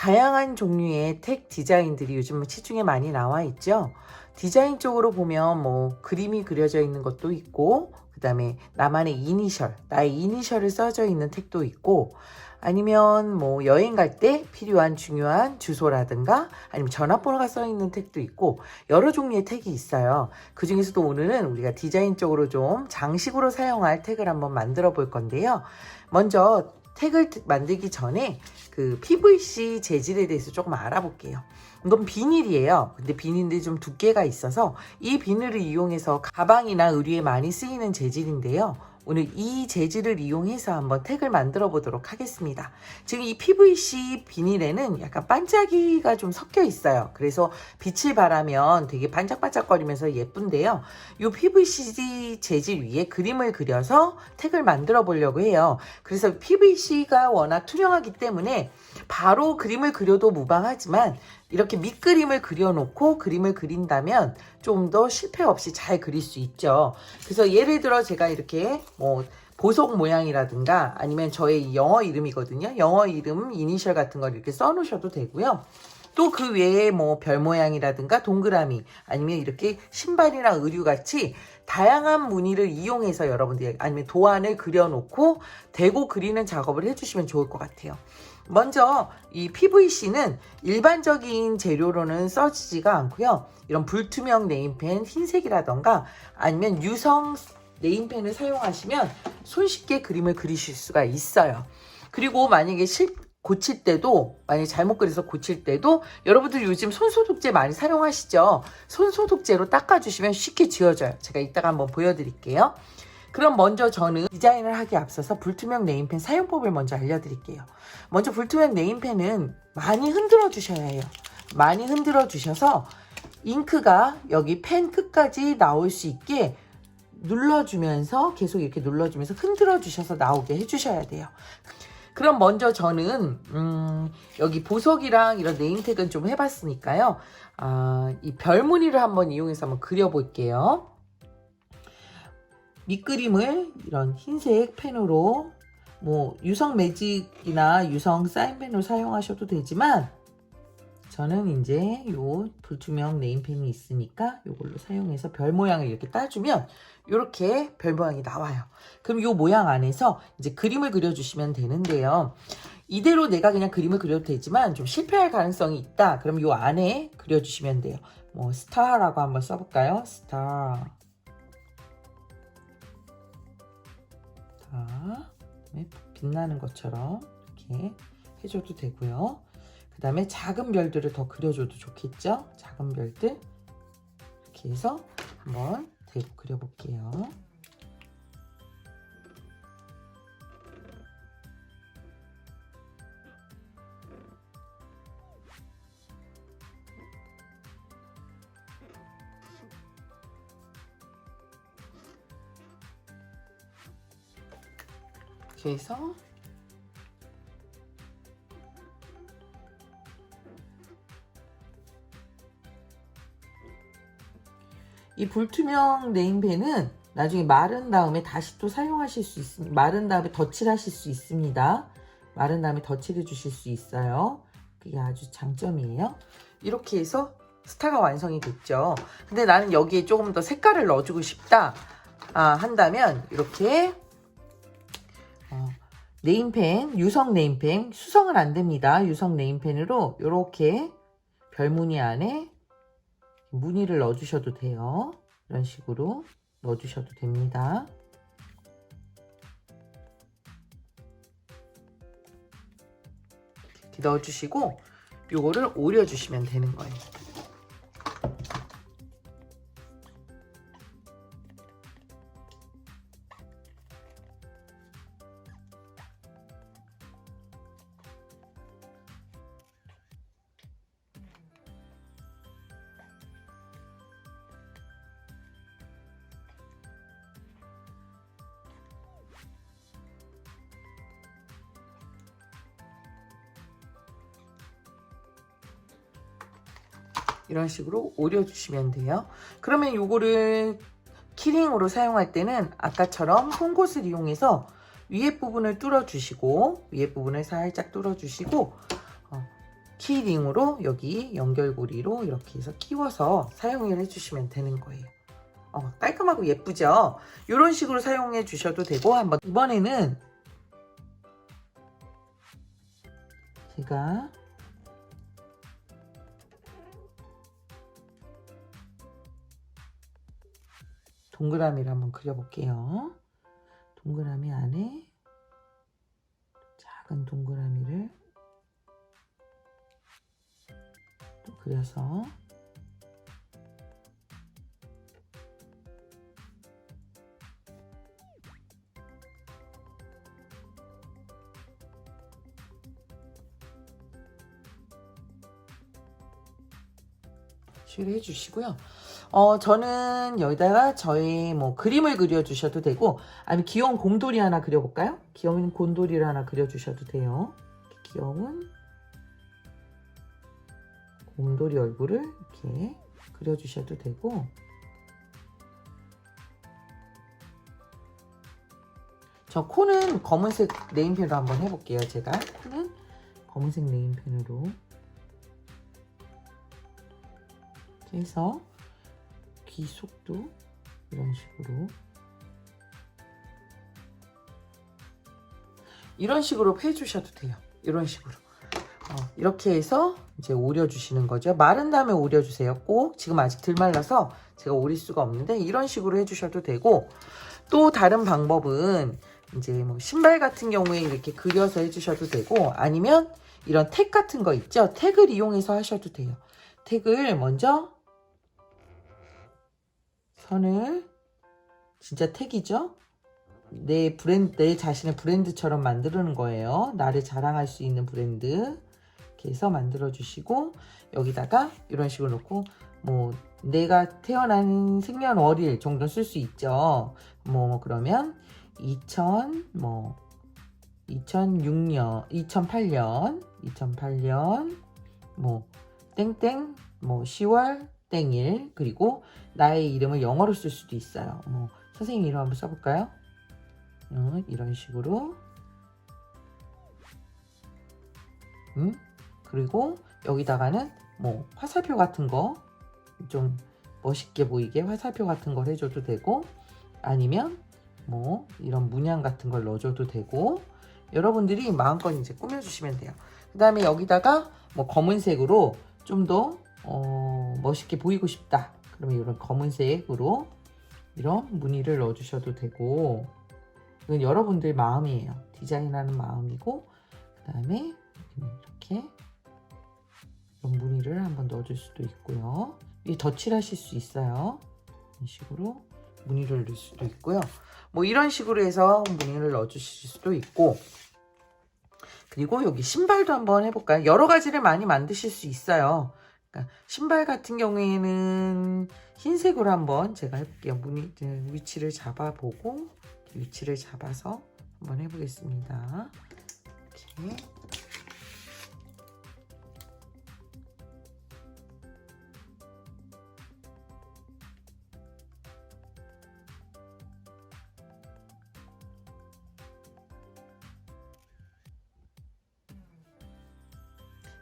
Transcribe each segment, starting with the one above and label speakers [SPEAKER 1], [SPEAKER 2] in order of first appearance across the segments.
[SPEAKER 1] 다양한 종류의 택 디자인들이 요즘 시중에 많이 나와 있죠. 디자인 쪽으로 보면 뭐 그림이 그려져 있는 것도 있고, 그 다음에 나만의 이니셜, 나의 이니셜을 써져 있는 택도 있고, 아니면 뭐 여행 갈 때 필요한 중요한 주소라든가 아니면 전화번호가 써 있는 택도 있고, 여러 종류의 택이 있어요. 그 중에서도 오늘은 우리가 디자인 쪽으로 좀 장식으로 사용할 택을 한번 만들어 볼 건데요. 먼저 택을 만들기 전에 그 PVC 재질에 대해서 조금 알아볼게요. 이건 비닐이에요. 근데 비닐이 좀 두께가 있어서 이 비닐을 이용해서 가방이나 의류에 많이 쓰이는 재질인데요. 오늘 이 재질을 이용해서 한번 택을 만들어 보도록 하겠습니다. 지금 이 PVC 비닐에는 약간 반짝이가 좀 섞여 있어요. 그래서 빛을 발하면 되게 반짝반짝거리면서 예쁜데요. 이 PVC 재질 위에 그림을 그려서 택을 만들어 보려고 해요. 그래서 PVC가 워낙 투명하기 때문에 바로 그림을 그려도 무방하지만 이렇게 밑그림을 그려놓고 그림을 그린다면 좀 더 실패 없이 잘 그릴 수 있죠. 그래서 예를 들어 제가 이렇게 뭐 보석 모양이라든가 아니면 저의 영어 이름이거든요. 영어 이름 이니셜 같은 걸 이렇게 써 놓으셔도 되고요. 또 그 외에 뭐 별 모양이라든가 동그라미 아니면 이렇게 신발이나 의류 같이 다양한 무늬를 이용해서 여러분들이 아니면 도안을 그려놓고 대고 그리는 작업을 해주시면 좋을 것 같아요. 먼저 이 PVC는 일반적인 재료로는 써지지가 않고요. 이런 불투명 네임펜 흰색이라던가 아니면 유성 네임펜을 사용하시면 손쉽게 그림을 그리실 수가 있어요. 그리고 만약에 고칠 때도 만약에 잘못 그려서 고칠 때도 여러분들 요즘 손소독제 많이 사용하시죠? 손소독제로 닦아주시면 쉽게 지워져요. 제가 이따가 한번 보여드릴게요. 그럼 먼저 저는 디자인을 하기 앞서서 불투명 네임펜 사용법을 먼저 알려드릴게요. 먼저 불투명 네임펜은 많이 흔들어 주셔야 해요. 많이 흔들어 주셔서 잉크가 여기 펜 끝까지 나올 수 있게 눌러주면서 계속 이렇게 눌러주면서 흔들어 주셔서 나오게 해주셔야 돼요. 그럼 먼저 저는 여기 보석이랑 이런 네임택은 좀 해봤으니까요. 이 별무늬를 한번 이용해서 한번 그려볼게요. 밑그림을 이런 흰색 펜으로 뭐 유성 매직이나 유성 사인펜으로 사용하셔도 되지만 저는 이제 요 불투명 네임펜이 있으니까 이걸로 사용해서 별 모양을 이렇게 따주면 이렇게 별 모양이 나와요. 그럼 요 모양 안에서 이제 그림을 그려주시면 되는데요. 이대로 내가 그냥 그림을 그려도 되지만 좀 실패할 가능성이 있다. 그럼 요 안에 그려주시면 돼요. 뭐 스타라고 한번 써볼까요? 스타. 빛나는 것처럼 이렇게 해줘도 되고요. 그 다음에 작은 별들을 더 그려줘도 좋겠죠? 작은 별들 이렇게 해서 한번 대고 그려볼게요. 이렇게 해서 이 불투명 네임펜은 나중에 마른 다음에 다시 또 사용하실 수 있습니다. 마른 다음에 덧칠 하실 수 있습니다. 마른 다음에 덧칠해 주실 수 있어요. 그게 아주 장점이에요. 이렇게 해서 스타가 완성이 됐죠. 근데 나는 여기에 조금 더 색깔을 넣어주고 싶다 한다면 이렇게 네임펜, 유성 네임펜, 수성은 안 됩니다. 유성 네임펜으로 이렇게 별무늬 안에 무늬를 넣어주셔도 돼요. 이런 식으로 넣어주셔도 됩니다. 이렇게 넣어주시고 요거를 오려주시면 되는 거예요. 이런 식으로 오려주시면 돼요. 그러면 요거를 키링으로 사용할 때는 아까처럼 송곳을 이용해서 위에 부분을 뚫어주시고 위에 부분을 살짝 뚫어주시고 키링으로 여기 연결고리로 이렇게 해서 끼워서 사용을 해주시면 되는 거예요. 깔끔하고 예쁘죠? 이런 식으로 사용해 주셔도 되고, 한번 이번에는 제가 동그라미를 한번 그려볼게요. 동그라미 안에 작은 동그라미를 또 그려서 식으로 해주시고요. 저는 여기다가 저의 뭐 그림을 그려주셔도 되고, 아니면 귀여운 곰돌이 하나 그려볼까요? 귀여운 곰돌이를 하나 그려주셔도 돼요. 귀여운 곰돌이 얼굴을 이렇게 그려주셔도 되고, 저 코는 검은색 네임펜으로 한번 해볼게요. 제가 코는 검은색 네임펜으로 해서 귀 속도 이런 식으로 해주셔도 돼요. 이런 식으로 이렇게 해서 이제 오려주시는 거죠. 마른 다음에 오려주세요. 꼭 지금 아직 덜 말라서 제가 오릴 수가 없는데 이런 식으로 해주셔도 되고, 또 다른 방법은 이제 뭐 신발 같은 경우에 이렇게 그려서 해주셔도 되고, 아니면 이런 택 같은 거 있죠. 택을 이용해서 하셔도 돼요. 택을 먼저 선을, 진짜 택이죠. 내 자신의 브랜드처럼 만드는 거예요. 나를 자랑할 수 있는 브랜드. 이렇게 해서 만들어 주시고, 여기다가 이런 식으로 놓고, 뭐 내가 태어난 생년월일 정도 쓸 수 있죠. 그러면 2006년, 2008년 뭐 땡땡 10월 땡일, 그리고 나의 이름을 영어로 쓸 수도 있어요. 선생님 이름 한번 써볼까요? 이런 식으로. 그리고 여기다가는 뭐 화살표 같은 거, 좀 멋있게 보이게 화살표 같은 걸 해줘도 되고, 아니면 뭐 이런 문양 같은 걸 넣어줘도 되고, 여러분들이 마음껏 이제 꾸며주시면 돼요. 그 다음에 여기다가 뭐 검은색으로 좀 더 멋있게 보이고 싶다. 그러면 이런 검은색으로 이런 무늬를 넣어주셔도 되고, 이건 여러분들 마음이에요. 디자인하는 마음이고, 그 다음에 이렇게 이런 무늬를 한번 넣어줄 수도 있고요. 이 덧칠하실 수 있어요. 이런 식으로 무늬를 넣을 수도 있고요. 뭐 이런 식으로 해서 무늬를 넣어주실 수도 있고, 그리고 여기 신발도 한번 해볼까요? 여러 가지를 많이 만드실 수 있어요. 그러니까 신발 같은 경우에는 흰색으로 한번 제가 해볼게요. 위치를 잡아보고, 위치를 잡아서 한번 해보겠습니다. 이렇게.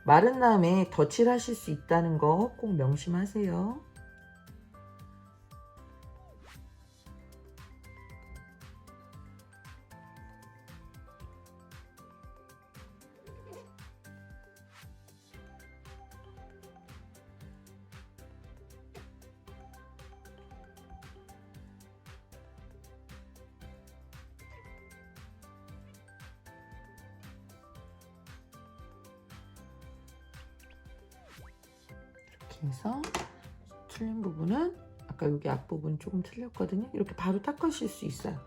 [SPEAKER 1] 마른 다음에 덧칠하실 수 있다는 거 꼭 명심하세요. 이렇게 해서 틀린 부분은, 아까 여기 앞부분 조금 틀렸거든요. 이렇게 바로 닦으실 수 있어요.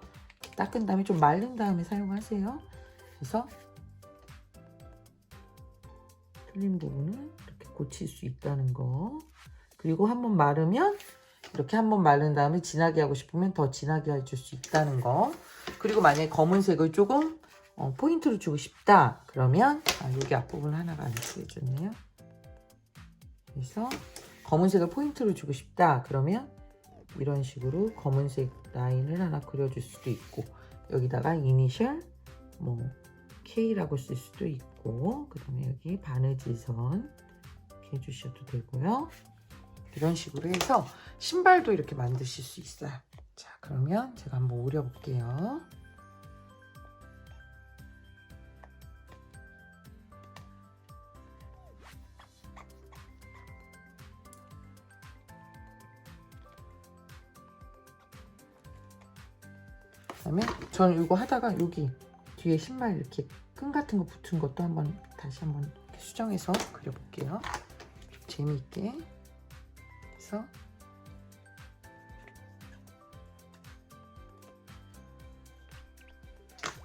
[SPEAKER 1] 닦은 다음에 좀 마른 다음에 사용하세요. 그래서 틀린 부분은 이렇게 고칠 수 있다는 거. 그리고 한번 마르면 이렇게 한번 마른 다음에 진하게 하고 싶으면 더 진하게 해줄 수 있다는 거. 그리고 만약에 검은색을 조금 포인트로 주고 싶다 그러면 여기 앞부분 하나가 안 보여줬네요. 그래서 검은색을 포인트로 주고 싶다 그러면 이런 식으로 검은색 라인을 하나 그려줄 수도 있고, 여기다가 이니셜 뭐 K라고 쓸 수도 있고, 되고, 그 다음에 여기 바느질선 이렇게 해주셔도 되고요. 이런 식으로 해서 신발도 이렇게 만드실 수 있어요. 자, 그러면 제가 한번 오려볼게요. 그다음에 저는 이거 하다가 여기 뒤에 신발 이렇게 끈 같은 거 붙은 것도 한번 다시 한번 수정해서 그려볼게요. 좀 재미있게 해서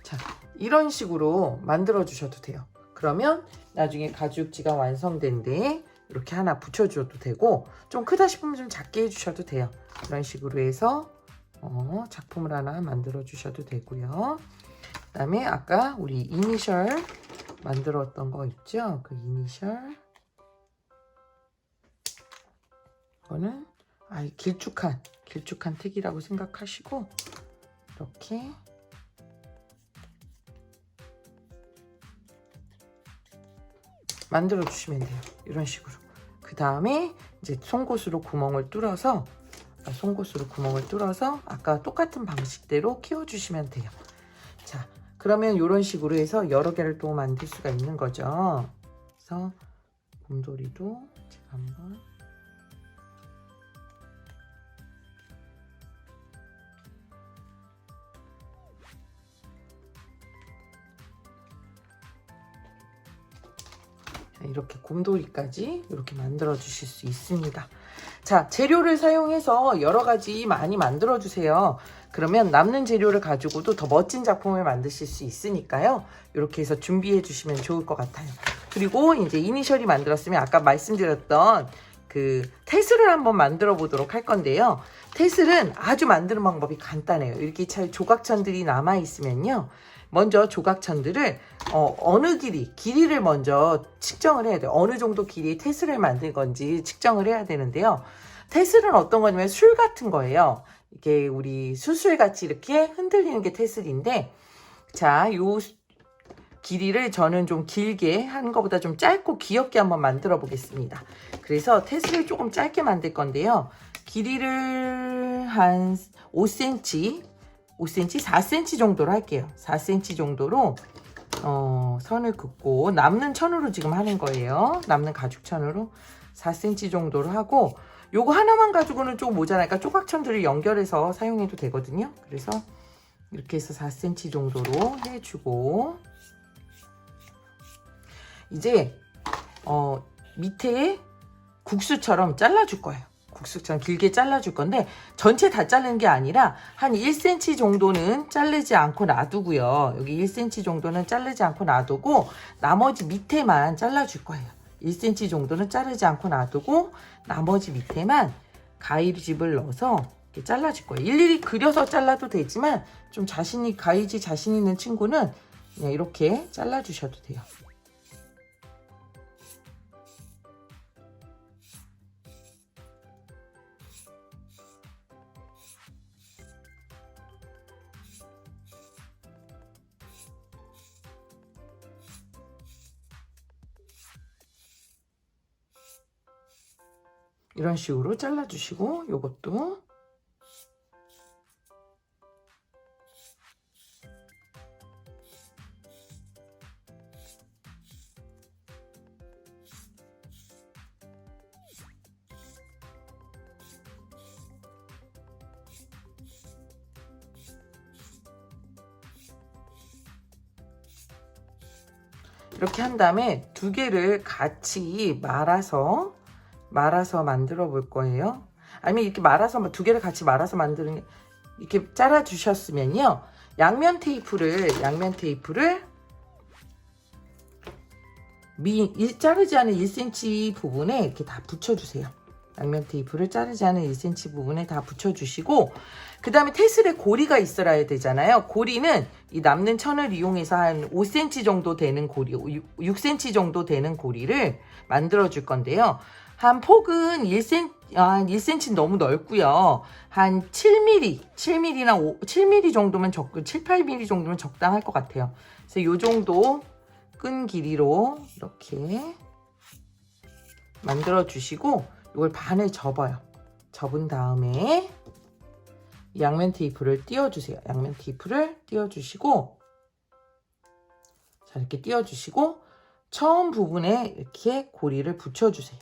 [SPEAKER 1] 자, 이런 식으로 만들어 주셔도 돼요. 그러면 나중에 가죽지가 완성된 데에 이렇게 하나 붙여줘도 되고, 좀 크다 싶으면 좀 작게 해주셔도 돼요. 이런 식으로 해서 작품을 하나 만들어 주셔도 되고요. 그 다음에 아까 우리 이니셜 만들었던 거 있죠? 그 이니셜, 이거는 길쭉한 택이라고 생각하시고 이렇게 만들어 주시면 돼요. 이런 식으로. 그 다음에 이제 송곳으로 구멍을 뚫어서 아까 똑같은 방식대로 키워주시면 돼요. 자, 그러면 이런 식으로 해서 여러 개를 또 만들 수가 있는 거죠. 그래서 곰돌이도 제가 한번 이렇게 곰돌이까지 이렇게 만들어 주실 수 있습니다. 자, 재료를 사용해서 여러 가지 많이 만들어 주세요. 그러면 남는 재료를 가지고도 더 멋진 작품을 만드실 수 있으니까요. 이렇게 해서 준비해 주시면 좋을 것 같아요. 그리고 이제 이니셜이 만들었으면 아까 말씀드렸던 그 테슬을 한번 만들어 보도록 할 건데요. 테슬은 아주 만드는 방법이 간단해요. 이렇게 잘 조각천들이 남아 있으면요. 먼저 조각천들을 어느 길이를 먼저 측정을 해야 돼요. 어느 정도 길이의 테슬을 만들 건지 측정을 해야 되는데요. 테슬은 어떤 거냐면 술 같은 거예요. 이게 우리 수술같이 이렇게 흔들리는 게 테슬인데, 자, 요 길이를 저는 좀 길게 하는 것보다 좀 짧고 귀엽게 한번 만들어 보겠습니다. 그래서 테슬을 조금 짧게 만들 건데요. 길이를 한 5cm, 4cm 정도로 할게요. 4cm 정도로 선을 긋고, 남는 천으로 지금 하는 거예요. 남는 가죽천으로 4cm 정도로 하고, 요거 하나만 가지고는 좀 모자라니까 조각천들을 연결해서 사용해도 되거든요. 그래서 이렇게 해서 4cm 정도로 해주고, 이제 밑에 국수처럼 잘라줄 거예요. 국수처럼 길게 잘라줄 건데, 전체 다 자르는 게 아니라 한 1cm 정도는 자르지 않고 놔두고요. 여기 1cm 정도는 자르지 않고 놔두고 나머지 밑에만 잘라줄 거예요. 1cm 정도는 자르지 않고 놔두고 나머지 밑에만 가위집을 넣어서 이렇게 잘라줄 거예요. 일일이 그려서 잘라도 되지만 좀 가위질 자신 있는 친구는 그냥 이렇게 잘라주셔도 돼요. 이런 식으로 잘라주시고, 요것도 이렇게 한 다음에 두 개를 같이 말아서 만들어 볼 거예요. 아니면 이렇게 두 개를 같이 말아서 만드는, 이렇게 잘라 주셨으면요, 양면 테이프를 자르지 않은 1cm 부분에 이렇게 다 붙여주세요. 양면 테이프를 자르지 않은 1cm 부분에 다 붙여주시고, 그 다음에 테슬에 고리가 있어야 되잖아요. 고리는 이 남는 천을 이용해서 한 5cm 정도 되는 고리, 6cm 정도 되는 고리를 만들어 줄 건데요. 한 폭은 1cm 너무 넓고요. 한 7mm 정도면 7, 8mm 정도면 적당할 것 같아요. 그래서 요 정도 끈 길이로 이렇게 만들어 주시고 이걸 반을 접어요. 접은 다음에 양면 테이프를 띄워주세요. 양면 테이프를 띄워주시고, 자, 이렇게 띄워주시고 처음 부분에 이렇게 고리를 붙여주세요.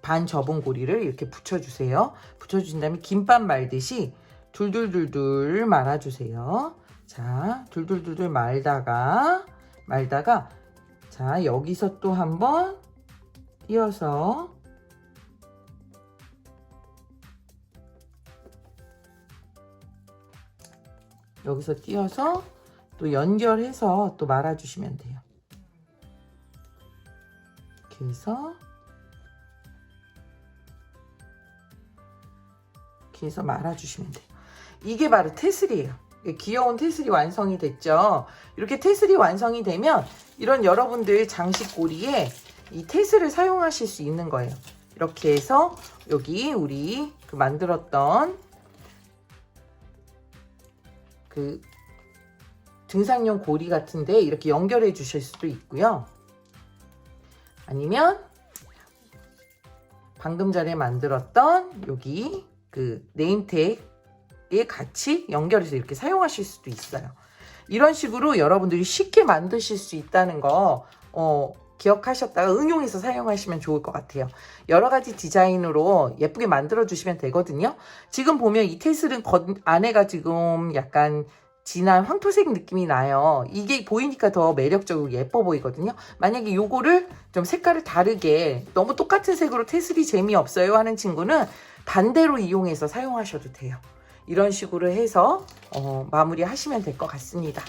[SPEAKER 1] 반 접은 고리를 이렇게 붙여주세요. 붙여주신 다음에 김밥 말듯이 둘둘둘둘 말아주세요. 자, 둘둘둘둘 말다가 자, 여기서 또 한번 띄어서 여기서 띄어서 또 연결해서 또 말아주시면 돼요. 이렇게 해서 말아주시면 돼요. 이게 바로 테슬이에요. 귀여운 테슬이 완성이 됐죠. 이렇게 테슬이 완성이 되면 이런 여러분들 장식 고리에 이 테슬을 사용하실 수 있는 거예요. 이렇게 해서 여기 우리 그 만들었던 그 등산용 고리 같은데 이렇게 연결해 주실 수도 있고요. 아니면 방금 전에 만들었던 여기 그 네임택에 같이 연결해서 이렇게 사용하실 수도 있어요. 이런 식으로 여러분들이 쉽게 만드실 수 있다는 거 기억하셨다가 응용해서 사용하시면 좋을 것 같아요. 여러 가지 디자인으로 예쁘게 만들어 주시면 되거든요. 지금 보면 이 테슬은 안에가 지금 약간 진한 황토색 느낌이 나요. 이게 보이니까 더 매력적이고 예뻐 보이거든요. 만약에 요거를 좀 색깔을 다르게 너무 똑같은 색으로 테슬이 재미없어요 하는 친구는 반대로 이용해서 사용하셔도 돼요. 이런 식으로 해서 마무리 하시면 될 것 같습니다.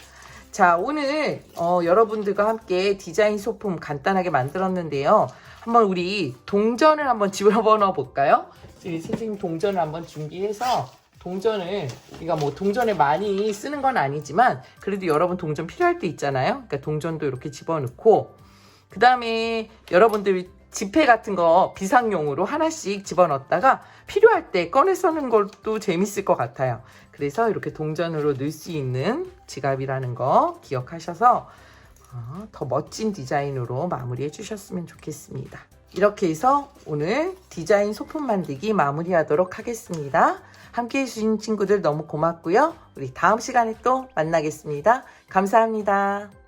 [SPEAKER 1] 자, 오늘 여러분들과 함께 디자인 소품 간단하게 만들었는데요. 한번 우리 동전을 한번 집어넣어 볼까요? 우리 선생님 동전을 한번 준비해서 동전을 우리가 뭐 동전을 많이 쓰는 건 아니지만 그래도 여러분 동전 필요할 때 있잖아요. 그러니까 동전도 이렇게 집어넣고 그 다음에 여러분들 지폐 같은 거 비상용으로 하나씩 집어넣었다가 필요할 때 꺼내 쓰는 것도 재밌을 것 같아요. 그래서 이렇게 동전으로 넣을 수 있는 지갑이라는 거 기억하셔서 더 멋진 디자인으로 마무리해 주셨으면 좋겠습니다. 이렇게 해서 오늘 디자인 소품 만들기 마무리하도록 하겠습니다. 함께 해주신 친구들 너무 고맙고요. 우리 다음 시간에 또 만나겠습니다. 감사합니다.